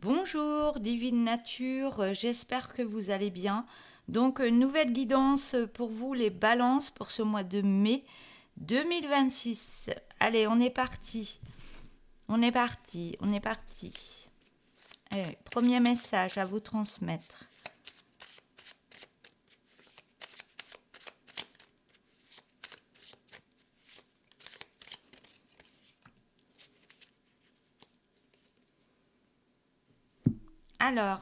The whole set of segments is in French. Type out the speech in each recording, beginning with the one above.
Bonjour, divine nature, j'espère que vous allez bien. Donc, nouvelle guidance pour vous, les balances, pour ce mois de mai 2026. Allez, on est parti. On est parti, on est parti. Allez, premier message à vous transmettre. Alors,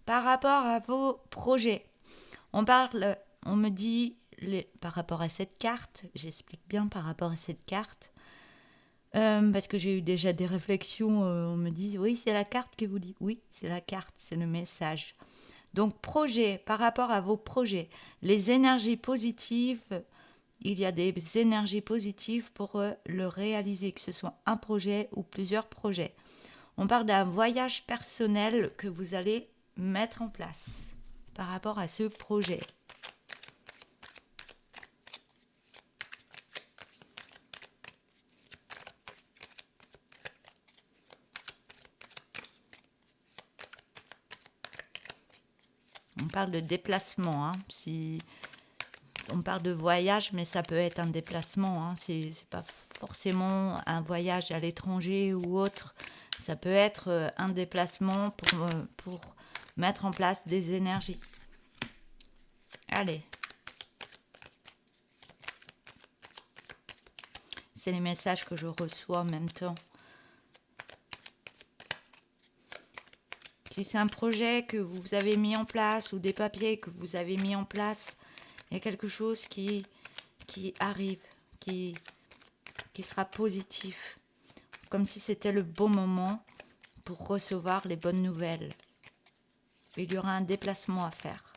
par rapport à vos projets, on parle, on me dit, par rapport à cette carte, j'explique bien par rapport à cette carte, parce que j'ai eu déjà des réflexions, on me dit, oui, c'est la carte qui vous dit. Oui, c'est la carte, c'est le message. Donc, projet, par rapport à vos projets, les énergies positives, il y a des énergies positives pour le réaliser, que ce soit un projet ou plusieurs projets. On parle d'un voyage personnel que vous allez mettre en place par rapport à ce projet. On parle de déplacement, hein. Si on parle de voyage, mais ça peut être un déplacement, hein. C'est pas forcément un voyage à l'étranger ou autre. Ça peut être un déplacement pour mettre en place des énergies. Allez, c'est les messages que je reçois en même temps. Si c'est un projet que vous avez mis en place ou des papiers que vous avez mis en place, il y a quelque chose qui arrive, qui sera positif, comme si c'était le bon moment pour recevoir les bonnes nouvelles. Il y aura un déplacement à faire.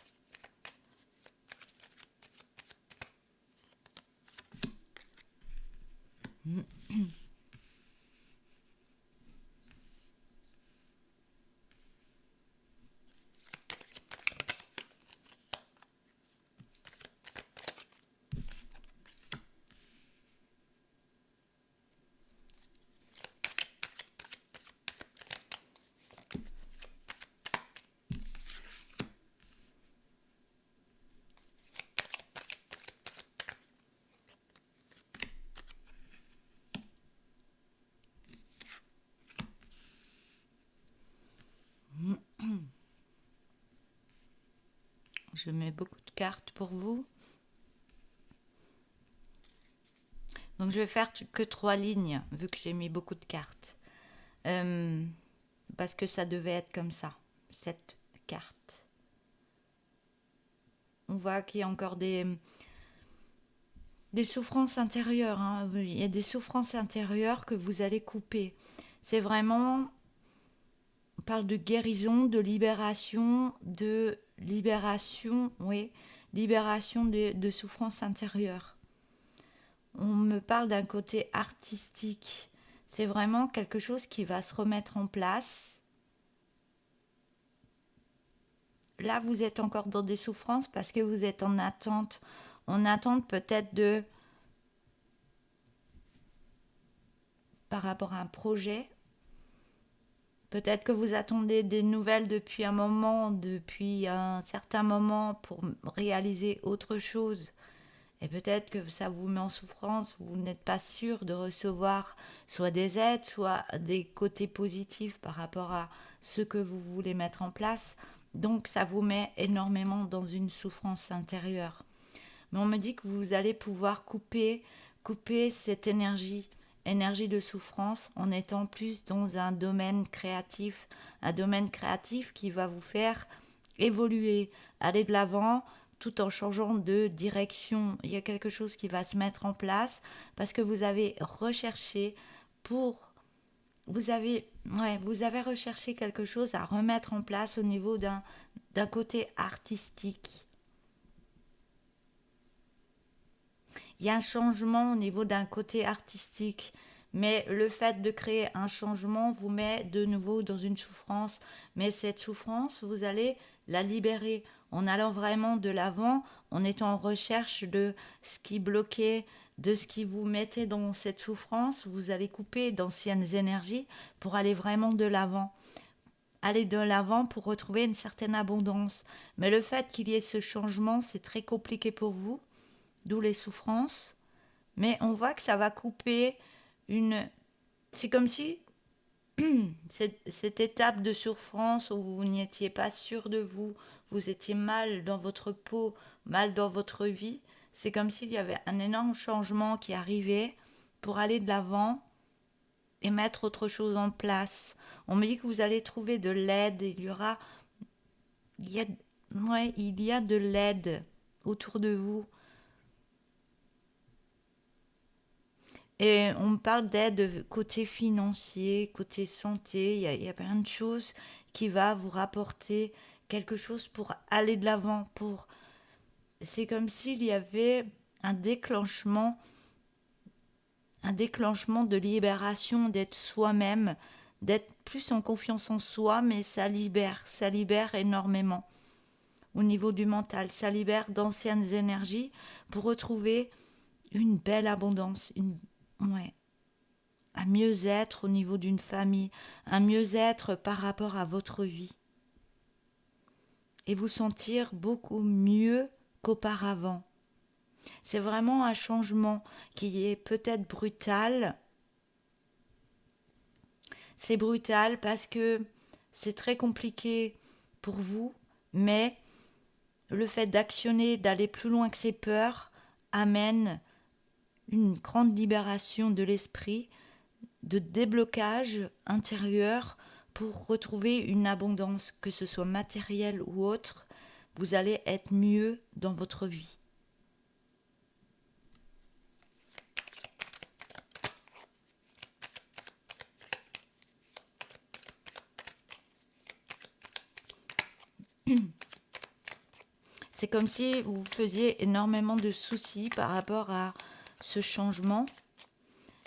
Je mets beaucoup de cartes pour vous. Donc je vais faire que 3 lignes, vu que j'ai mis beaucoup de cartes. Parce que ça devait être comme ça, cette carte. On voit qu'il y a encore des souffrances intérieures, hein. Il y a des souffrances intérieures que vous allez couper. C'est vraiment, on parle de guérison, de libération, oui, libération de souffrances intérieures. On me parle d'un côté artistique. C'est vraiment quelque chose qui va se remettre en place. Là, vous êtes encore dans des souffrances parce que vous êtes en attente peut-être de, par rapport à un projet. Peut-être que vous attendez des nouvelles depuis un certain moment pour réaliser autre chose. Et peut-être que ça vous met en souffrance, vous n'êtes pas sûr de recevoir soit des aides, soit des côtés positifs par rapport à ce que vous voulez mettre en place. Donc ça vous met énormément dans une souffrance intérieure. Mais on me dit que vous allez pouvoir couper cette énergie de souffrance en étant plus dans un domaine créatif qui va vous faire évoluer, aller de l'avant tout en changeant de direction. Il y a quelque chose qui va se mettre en place parce que vous avez recherché pour vous avez recherché quelque chose à remettre en place au niveau d'un côté artistique. Il y a un changement au niveau d'un côté artistique, mais le fait de créer un changement vous met de nouveau dans une souffrance. Mais cette souffrance, vous allez la libérer en allant vraiment de l'avant, en étant en recherche de ce qui bloquait, de ce qui vous mettait dans cette souffrance. Vous allez couper d'anciennes énergies pour aller vraiment de l'avant. aller de l'avant pour retrouver une certaine abondance. Mais le fait qu'il y ait ce changement, c'est très compliqué pour vous, d'où les souffrances. Mais on voit que ça va couper une... C'est comme si cette étape de souffrance où vous n'étiez pas sûr de vous, vous étiez mal dans votre peau, mal dans votre vie, c'est comme s'il y avait un énorme changement qui arrivait pour aller de l'avant et mettre autre chose en place. On me dit que vous allez trouver de l'aide, il y a, ouais, il y a de l'aide autour de vous. Et on me parle d'aide côté financier, côté santé, il y a plein de choses qui va vous rapporter quelque chose pour aller de l'avant. C'est comme s'il y avait un déclenchement, un déclenchement de libération, d'être soi-même, d'être plus en confiance en soi, mais ça libère énormément au niveau du mental, ça libère d'anciennes énergies pour retrouver une belle abondance, ouais, un mieux-être au niveau d'une famille, un mieux-être par rapport à votre vie. Et vous sentir beaucoup mieux qu'auparavant. C'est vraiment un changement qui est peut-être brutal. C'est brutal parce que c'est très compliqué pour vous, mais le fait d'actionner, d'aller plus loin que ses peurs, amène une grande libération de l'esprit, de déblocage intérieur pour retrouver une abondance, que ce soit matérielle ou autre. Vous allez être mieux dans votre vie. C'est comme si vous faisiez énormément de soucis par rapport à ce changement.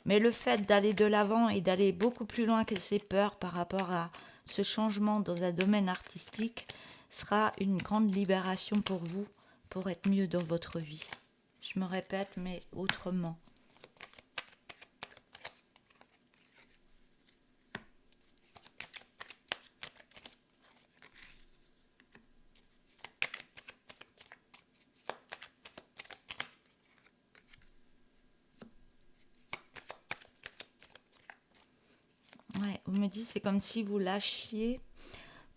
Mais le fait d'aller de l'avant et d'aller beaucoup plus loin que ses peurs par rapport à ce changement dans un domaine artistique sera une grande libération pour vous, pour être mieux dans votre vie. Je me répète, mais autrement. Ouais, on me dit c'est comme si vous lâchiez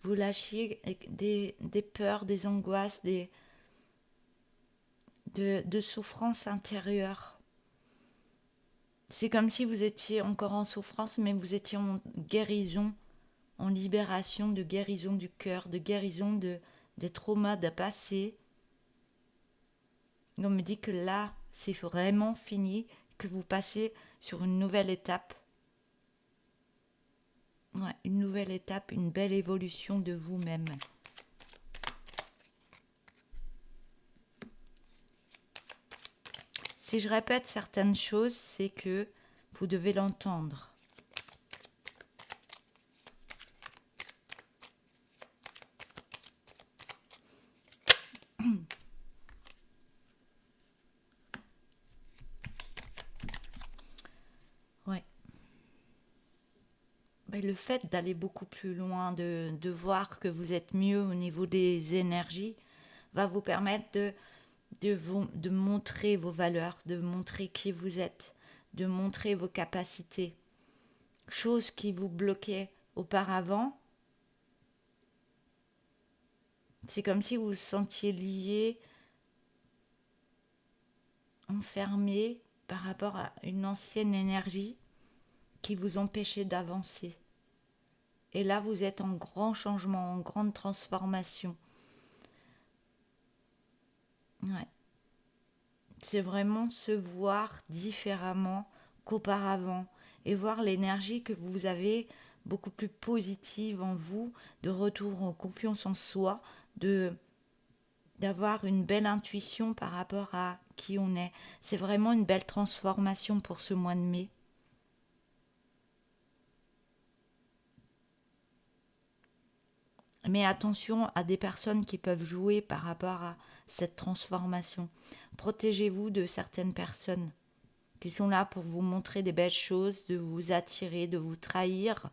des peurs, des angoisses, de souffrances intérieures. C'est comme si vous étiez encore en souffrance, mais vous étiez en guérison, en libération, de guérison du cœur, de guérison des traumas d'un passé. On me dit que là, c'est vraiment fini, que vous passez sur une nouvelle étape. Ouais, une nouvelle étape, une belle évolution de vous-même. Si je répète certaines choses, c'est que vous devez l'entendre. Ouais. Ben, le fait d'aller beaucoup plus loin, de voir que vous êtes mieux au niveau des énergies, va vous permettre de montrer vos valeurs, de montrer qui vous êtes, de montrer vos capacités. Chose qui vous bloquait auparavant, c'est comme si vous vous sentiez lié, enfermé par rapport à une ancienne énergie qui vous empêchait d'avancer. Et là, vous êtes en grand changement, en grande transformation. Ouais. C'est vraiment se voir différemment qu'auparavant et voir l'énergie que vous avez beaucoup plus positive en vous, de retour en confiance en soi, d'avoir une belle intuition par rapport à qui on est. C'est vraiment une belle transformation pour ce mois de mai. Mais attention à des personnes qui peuvent jouer par rapport à cette transformation. Protégez-vous de certaines personnes qui sont là pour vous montrer des belles choses, de vous attirer, de vous trahir,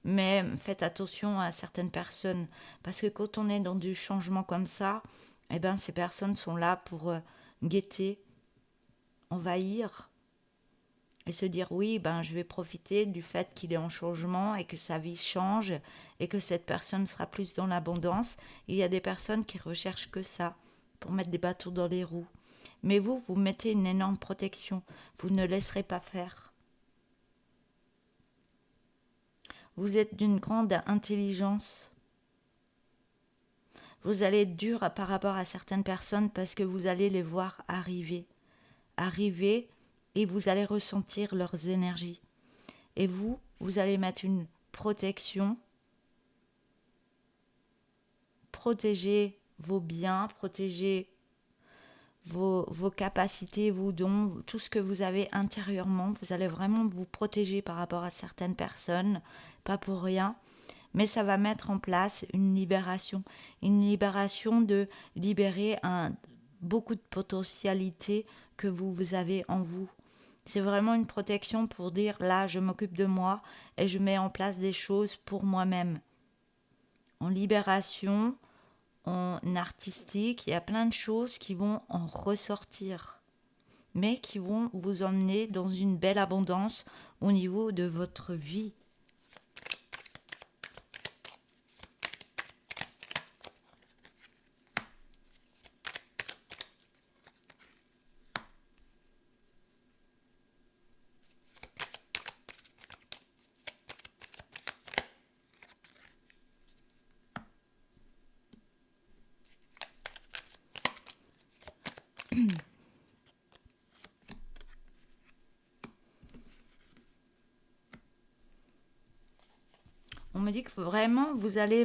Mais faites attention à certaines personnes, parce que quand on est dans du changement comme ça, eh ben, ces personnes sont là pour guetter, envahir, et se dire oui, ben, je vais profiter du fait qu'il est en changement et que sa vie change et que cette personne sera plus dans l'abondance. Il y a des personnes qui recherchent que ça pour mettre des bâtons dans les roues. Mais vous, vous mettez une énorme protection. Vous ne laisserez pas faire. Vous êtes d'une grande intelligence. Vous allez être dur par rapport à certaines personnes parce que vous allez les voir arriver. Arriver et vous allez ressentir leurs énergies. Et vous, vous allez mettre une protection, protéger vos biens, protéger vos capacités, vos dons, tout ce que vous avez intérieurement. Vous allez vraiment vous protéger par rapport à certaines personnes, pas pour rien. Mais ça va mettre en place une libération de libérer beaucoup de potentialités que vous avez en vous. C'est vraiment une protection pour dire là, je m'occupe de moi et je mets en place des choses pour moi-même. En libération, en artistique, il y a plein de choses qui vont en ressortir, mais qui vont vous emmener dans une belle abondance au niveau de votre vie. On me dit que vraiment, vous allez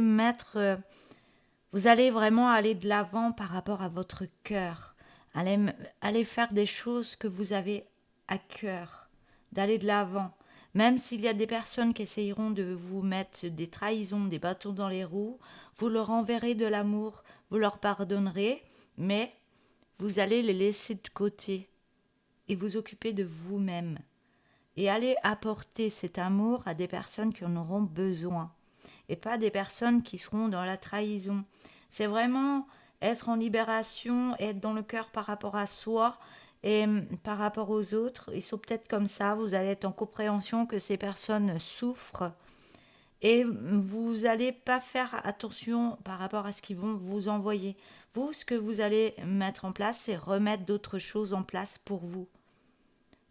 vraiment aller de l'avant par rapport à votre cœur. Allez faire des choses que vous avez à cœur, d'aller de l'avant. Même s'il y a des personnes qui essayeront de vous mettre des trahisons, des bâtons dans les roues, vous leur enverrez de l'amour, vous leur pardonnerez, mais vous allez les laisser de côté et vous occuper de vous-même. Et allez apporter cet amour à des personnes qui en auront besoin et pas des personnes qui seront dans la trahison. C'est vraiment être en libération, être dans le cœur par rapport à soi et par rapport aux autres. Ils sont peut-être comme ça, vous allez être en compréhension que ces personnes souffrent et vous n'allez pas faire attention par rapport à ce qu'ils vont vous envoyer. Vous, ce que vous allez mettre en place, c'est remettre d'autres choses en place pour vous.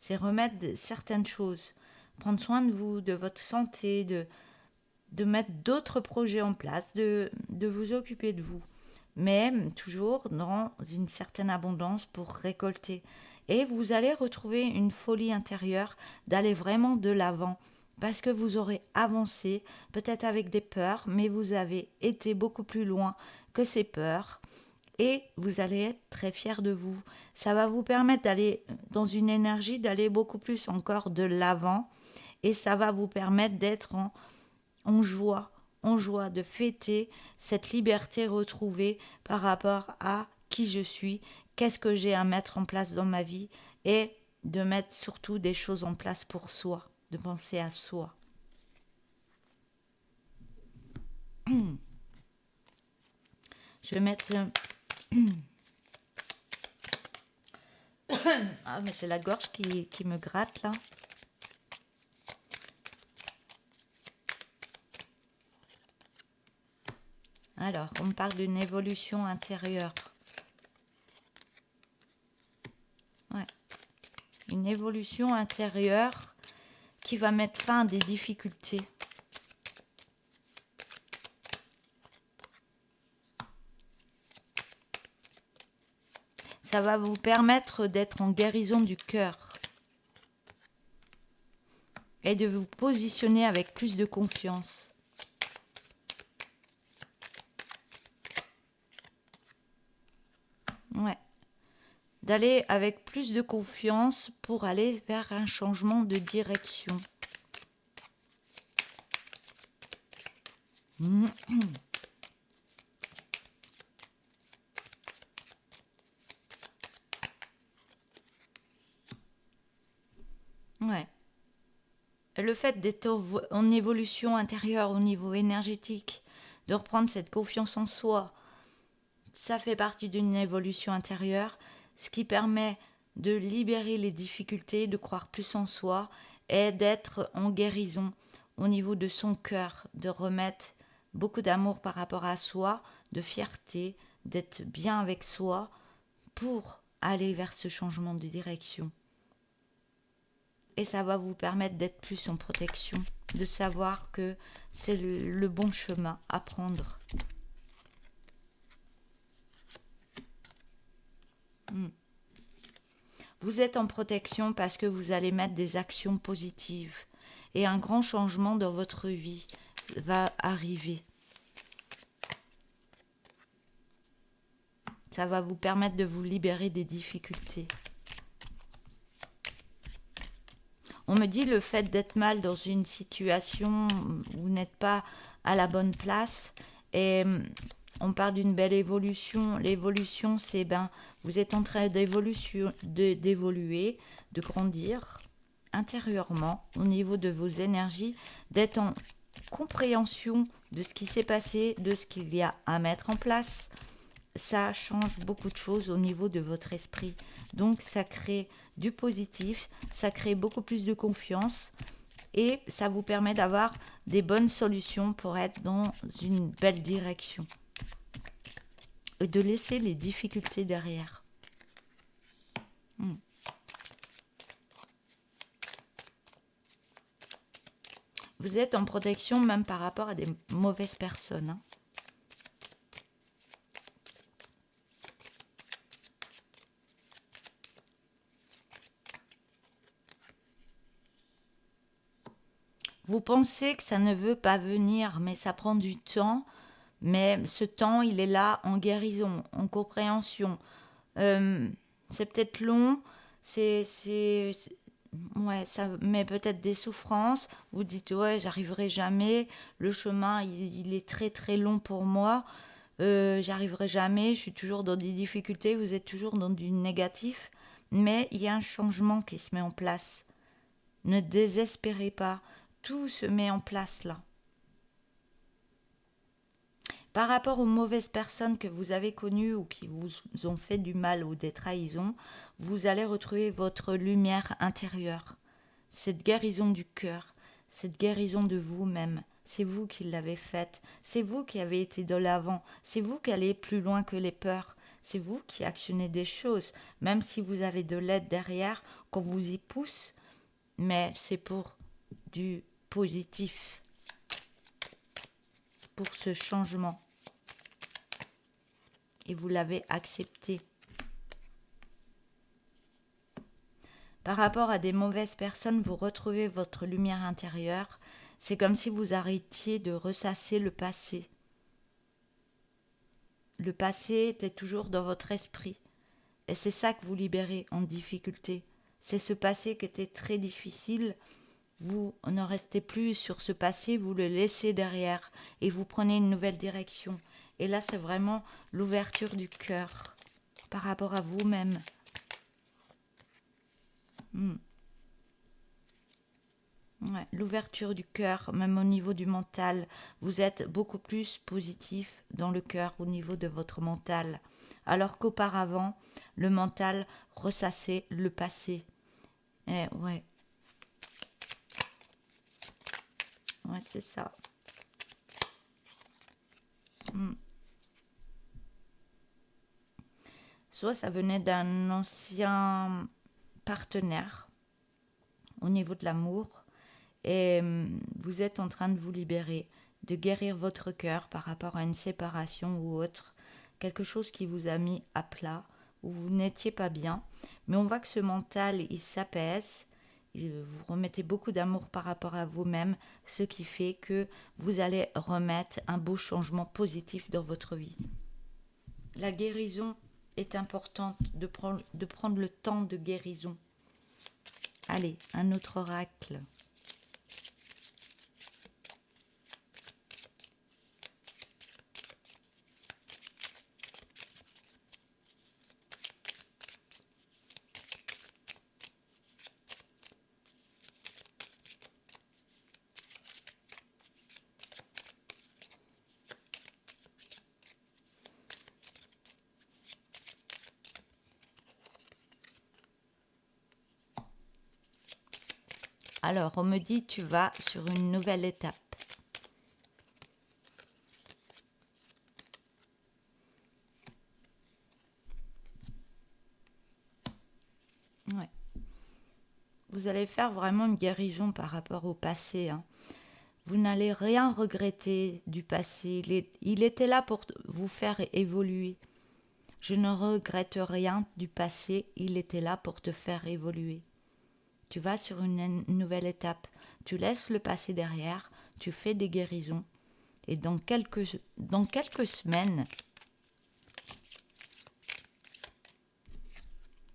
C'est remettre certaines choses, prendre soin de vous, de votre santé, de mettre d'autres projets en place, de vous occuper de vous. Mais toujours dans une certaine abondance pour récolter. Et vous allez retrouver une folie intérieure d'aller vraiment de l'avant. Parce que vous aurez avancé, peut-être avec des peurs, mais vous avez été beaucoup plus loin que ces peurs. Et vous allez être très fiers de vous. Ça va vous permettre d'aller dans une énergie, d'aller beaucoup plus encore de l'avant. Et ça va vous permettre d'être en joie de fêter cette liberté retrouvée par rapport à qui je suis, qu'est-ce que j'ai à mettre en place dans ma vie et de mettre surtout des choses en place pour soi, de penser à soi. Je vais mettre... Ah, mais j'ai la gorge qui me gratte là. Alors, on parle d'une évolution intérieure. Ouais. Une évolution intérieure qui va mettre fin à des difficultés. Ça va vous permettre d'être en guérison du cœur et de vous positionner avec plus de confiance. Ouais. D'aller avec plus de confiance pour aller vers un changement de direction. Ouais. Le fait d'être en évolution intérieure au niveau énergétique, de reprendre cette confiance en soi, ça fait partie d'une évolution intérieure, ce qui permet de libérer les difficultés, de croire plus en soi et d'être en guérison au niveau de son cœur, de remettre beaucoup d'amour par rapport à soi, de fierté, d'être bien avec soi pour aller vers ce changement de direction. Et ça va vous permettre d'être plus en protection, de savoir que c'est le bon chemin à prendre. Vous êtes en protection parce que vous allez mettre des actions positives et un grand changement dans votre vie va arriver. Ça va vous permettre de vous libérer des difficultés. On me dit le fait d'être mal dans une situation où vous n'êtes pas à la bonne place et on parle d'une belle évolution. L'évolution, c'est vous êtes en train d'évoluer, de grandir intérieurement au niveau de vos énergies, d'être en compréhension de ce qui s'est passé, de ce qu'il y a à mettre en place. Ça change beaucoup de choses au niveau de votre esprit. Donc ça crée du positif, ça crée beaucoup plus de confiance et ça vous permet d'avoir des bonnes solutions pour être dans une belle direction. Et de laisser les difficultés derrière. Vous êtes en protection même par rapport à des mauvaises personnes. Vous pensez que ça ne veut pas venir, mais ça prend du temps. Mais ce temps, il est là en guérison, en compréhension. C'est peut-être long, ouais, ça met peut-être des souffrances. Vous dites, ouais, j'arriverai jamais. Le chemin, il est très très long pour moi. J'arriverai jamais. Je suis toujours dans des difficultés. Vous êtes toujours dans du négatif. Mais il y a un changement qui se met en place. Ne désespérez pas. Tout se met en place là. Par rapport aux mauvaises personnes que vous avez connues ou qui vous ont fait du mal ou des trahisons, vous allez retrouver votre lumière intérieure, cette guérison du cœur, cette guérison de vous-même. C'est vous qui l'avez faite, c'est vous qui avez été de l'avant, c'est vous qui allez plus loin que les peurs, c'est vous qui actionnez des choses, même si vous avez de l'aide derrière, qu'on vous y pousse, mais c'est pour du positif, pour ce changement. Et vous l'avez accepté. Par rapport à des mauvaises personnes, vous retrouvez votre lumière intérieure. C'est comme si vous arrêtiez de ressasser le passé. Le passé était toujours dans votre esprit. Et c'est ça que vous libérez en difficulté. C'est ce passé qui était très difficile. Vous ne restez plus sur ce passé, vous le laissez derrière et vous prenez une nouvelle direction. Et là, c'est vraiment l'ouverture du cœur par rapport à vous-même. Ouais, l'ouverture du cœur, même au niveau du mental. Vous êtes beaucoup plus positif dans le cœur au niveau de votre mental. Alors qu'auparavant, le mental ressassait le passé. Ouais, c'est ça. Soit ça venait d'un ancien partenaire au niveau de l'amour et vous êtes en train de vous libérer, de guérir votre cœur par rapport à une séparation ou autre, quelque chose qui vous a mis à plat, où vous n'étiez pas bien. Mais on voit que ce mental, il s'apaise, vous remettez beaucoup d'amour par rapport à vous-même, ce qui fait que vous allez remettre un beau changement positif dans votre vie. La guérison est importante, de prendre le temps de guérison. Allez, un autre oracle. Alors, on me dit tu vas sur une nouvelle étape. Ouais. Vous allez faire vraiment une guérison par rapport au passé, hein. Vous n'allez rien regretter du passé. Il était là pour vous faire évoluer. Je ne regrette rien du passé. Il était là pour te faire évoluer. Tu vas sur une nouvelle étape. Tu laisses le passé derrière. Tu fais des guérisons. Et dans quelques semaines,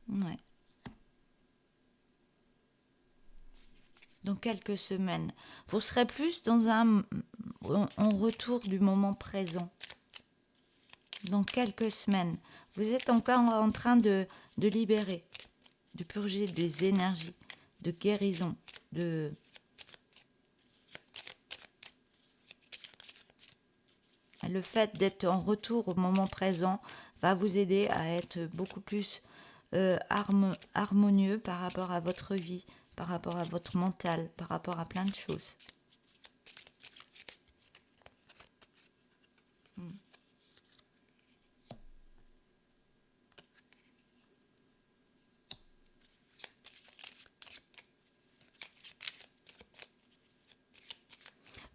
ouais, dans quelques semaines, vous serez plus dans en retour du moment présent. Dans quelques semaines, vous êtes encore en train de libérer, de purger des énergies, de guérison, de... Le fait d'être en retour au moment présent va vous aider à être beaucoup plus harmonieux par rapport à votre vie, par rapport à votre mental, par rapport à plein de choses.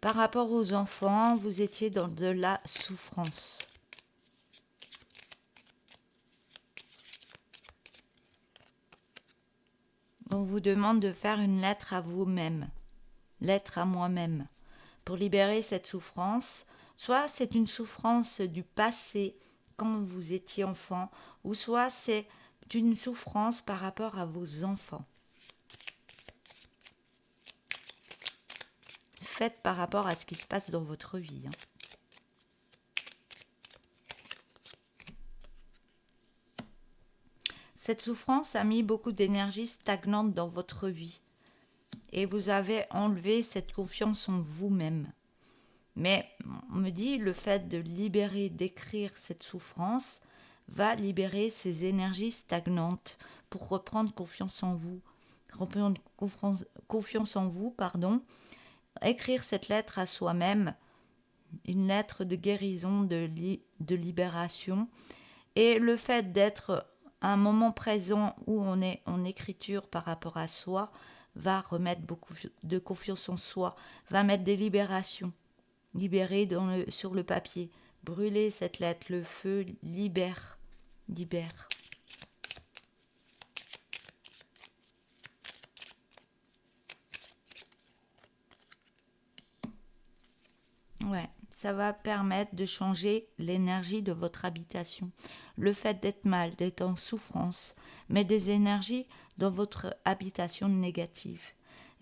Par rapport aux enfants, vous étiez dans de la souffrance. On vous demande de faire une lettre à vous-même, lettre à moi-même, pour libérer cette souffrance. Soit c'est une souffrance du passé, quand vous étiez enfant, ou soit c'est une souffrance par rapport à vos enfants. Faites par rapport à ce qui se passe dans votre vie, hein. Cette souffrance a mis beaucoup d'énergie stagnante dans votre vie et vous avez enlevé cette confiance en vous-même. Mais on me dit le fait de libérer, d'écrire cette souffrance va libérer ces énergies stagnantes pour reprendre confiance en vous. Reprendre confiance en vous, pardon. Écrire cette lettre à soi-même, une lettre de guérison, de libération. Et le fait d'être à un moment présent où on est en écriture par rapport à soi va remettre beaucoup de confiance en soi, va mettre des libérations. Libérer sur le papier. Brûler cette lettre. Le feu libère. Libère. Ouais, ça va permettre de changer l'énergie de votre habitation. Le fait d'être mal, d'être en souffrance, met des énergies dans votre habitation négative.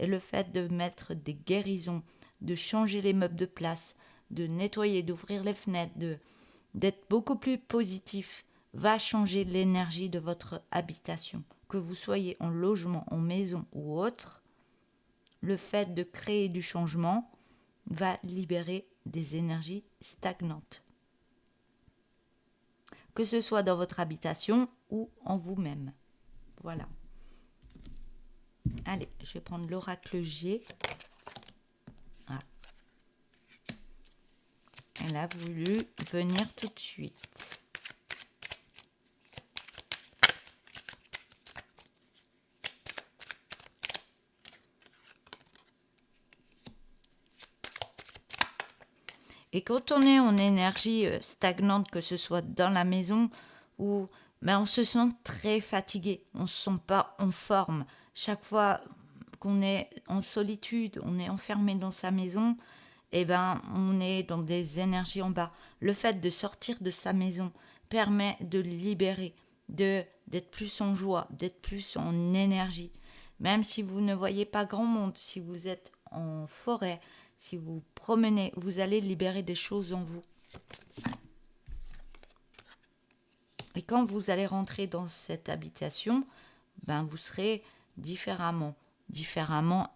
Et le fait de mettre des guérisons, de changer les meubles de place, de nettoyer, d'ouvrir les fenêtres, d'être beaucoup plus positif, va changer l'énergie de votre habitation. Que vous soyez en logement, en maison ou autre, le fait de créer du changement va libérer des énergies stagnantes. Que ce soit dans votre habitation ou en vous-même. Voilà. Allez, je vais prendre l'oracle G. Ah. Elle a voulu venir tout de suite. Et quand on est en énergie stagnante, que ce soit dans la maison ou on se sent très fatigué, on ne se sent pas en forme. Chaque fois qu'on est en solitude, on est enfermé dans sa maison, on est dans des énergies en bas. Le fait de sortir de sa maison permet de libérer, d'être plus en joie, d'être plus en énergie. Même si vous ne voyez pas grand monde, si vous êtes en forêt, si vous promenez, vous allez libérer des choses en vous. Et quand vous allez rentrer dans cette habitation, vous serez différemment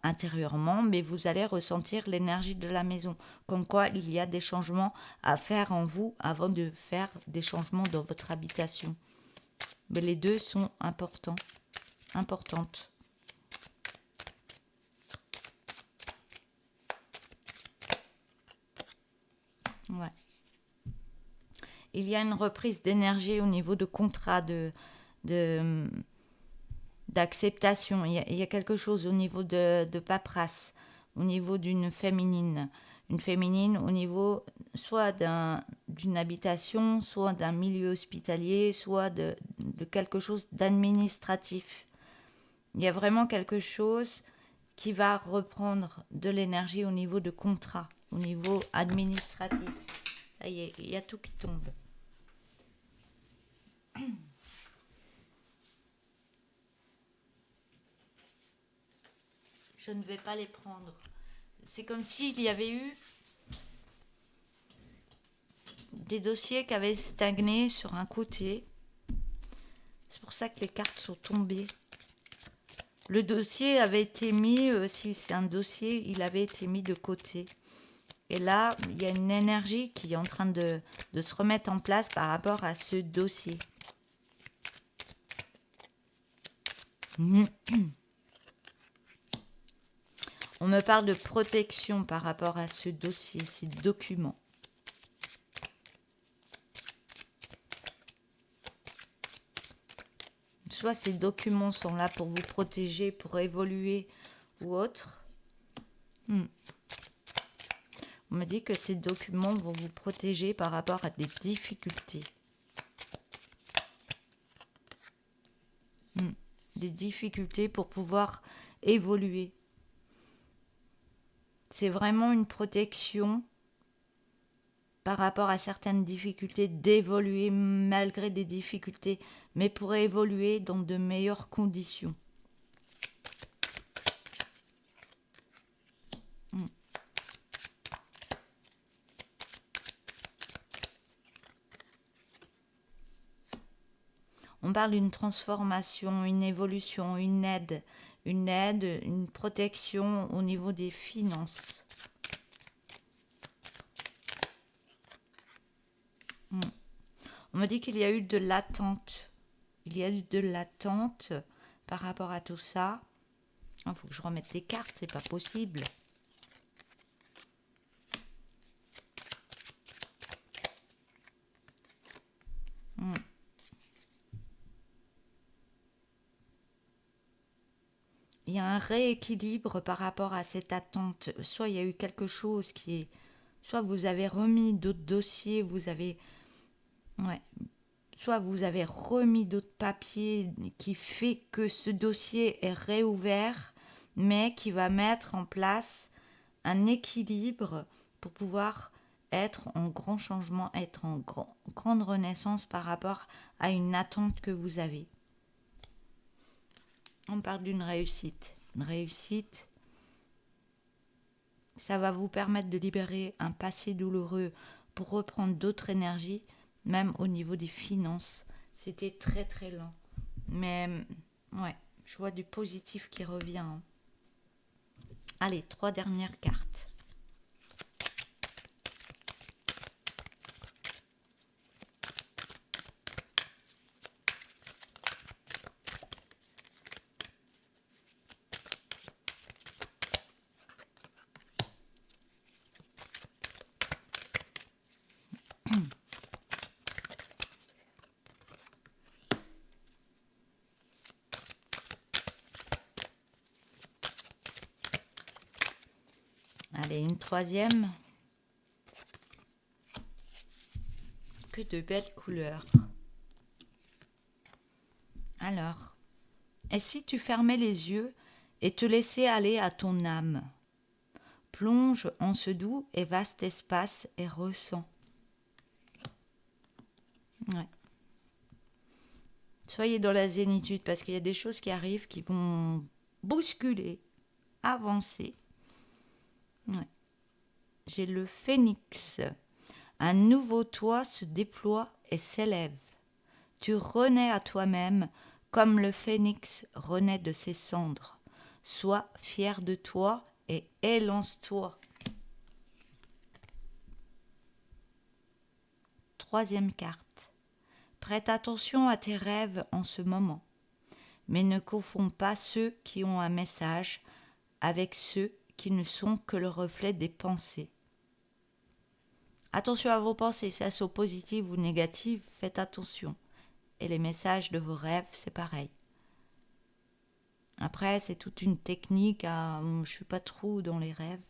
intérieurement, mais vous allez ressentir l'énergie de la maison. Comme quoi, il y a des changements à faire en vous avant de faire des changements dans votre habitation. Mais les deux sont importantes. Ouais. Il y a une reprise d'énergie au niveau de contrat, de, d'acceptation. Il y a quelque chose au niveau de paperasse, au niveau d'une féminine. Une féminine au niveau soit d'une habitation, soit d'un milieu hospitalier, soit de quelque chose d'administratif. Il y a vraiment quelque chose qui va reprendre de l'énergie au niveau de contrat, au niveau administratif. Ça y est, il y a tout qui tombe. Je ne vais pas les prendre. C'est comme s'il y avait eu des dossiers qui avaient stagné sur un côté. C'est pour ça que les cartes sont tombées. Le dossier avait été mis, si c'est un dossier, il avait été mis de côté. Et là, il y a une énergie qui est en train de se remettre en place par rapport à ce dossier. On me parle de protection par rapport à ce dossier, ces documents. Soit ces documents sont là pour vous protéger, pour évoluer ou autre. On me dit que ces documents vont vous protéger par rapport à des difficultés. Des difficultés pour pouvoir évoluer. C'est vraiment une protection par rapport à certaines difficultés, d'évoluer malgré des difficultés, mais pour évoluer dans de meilleures conditions. On parle d'une transformation, une évolution, une aide, une protection au niveau des finances. On me dit qu'il y a eu de l'attente. Il y a eu de l'attente par rapport à tout ça. Il faut que je remette les cartes, c'est pas possible. Il y a un rééquilibre par rapport à cette attente. Soit il y a eu quelque chose qui est... Soit vous avez remis d'autres dossiers, vous avez... Ouais. Soit vous avez remis d'autres papiers qui fait que ce dossier est réouvert, mais qui va mettre en place un équilibre pour pouvoir être en grand changement, être en grande renaissance par rapport à une attente que vous avez. On parle d'une réussite. Une réussite, ça va vous permettre de libérer un passé douloureux pour reprendre d'autres énergies, même au niveau des finances. C'était très très lent. Mais ouais, je vois du positif qui revient. Allez, 3 dernières cartes. Allez, une troisième. Que de belles couleurs. Alors, et si tu fermais les yeux et te laissais aller à ton âme? Plonge en ce doux et vaste espace et ressens. Ouais. Soyez dans la zénitude parce qu'il y a des choses qui arrivent qui vont bousculer, avancer. Ouais. J'ai le phénix. Un nouveau toi se déploie et s'élève. Tu renais à toi-même comme le phénix renaît de ses cendres. Sois fier de toi et élance-toi. Troisième carte. Prête attention à tes rêves en ce moment, mais ne confonds pas ceux qui ont un message avec ceux qui ne sont que le reflet des pensées. Attention à vos pensées, si elles sont positives ou négatives, faites attention. Et les messages de vos rêves, c'est pareil. Après, c'est toute une technique. Je suis pas trop dans les rêves.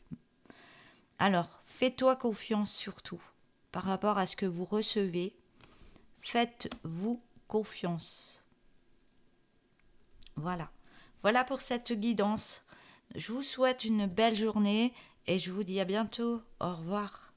Alors, fais-toi confiance surtout par rapport à ce que vous recevez. Faites-vous confiance. Voilà. Voilà pour cette guidance. Je vous souhaite une belle journée et je vous dis à bientôt. Au revoir.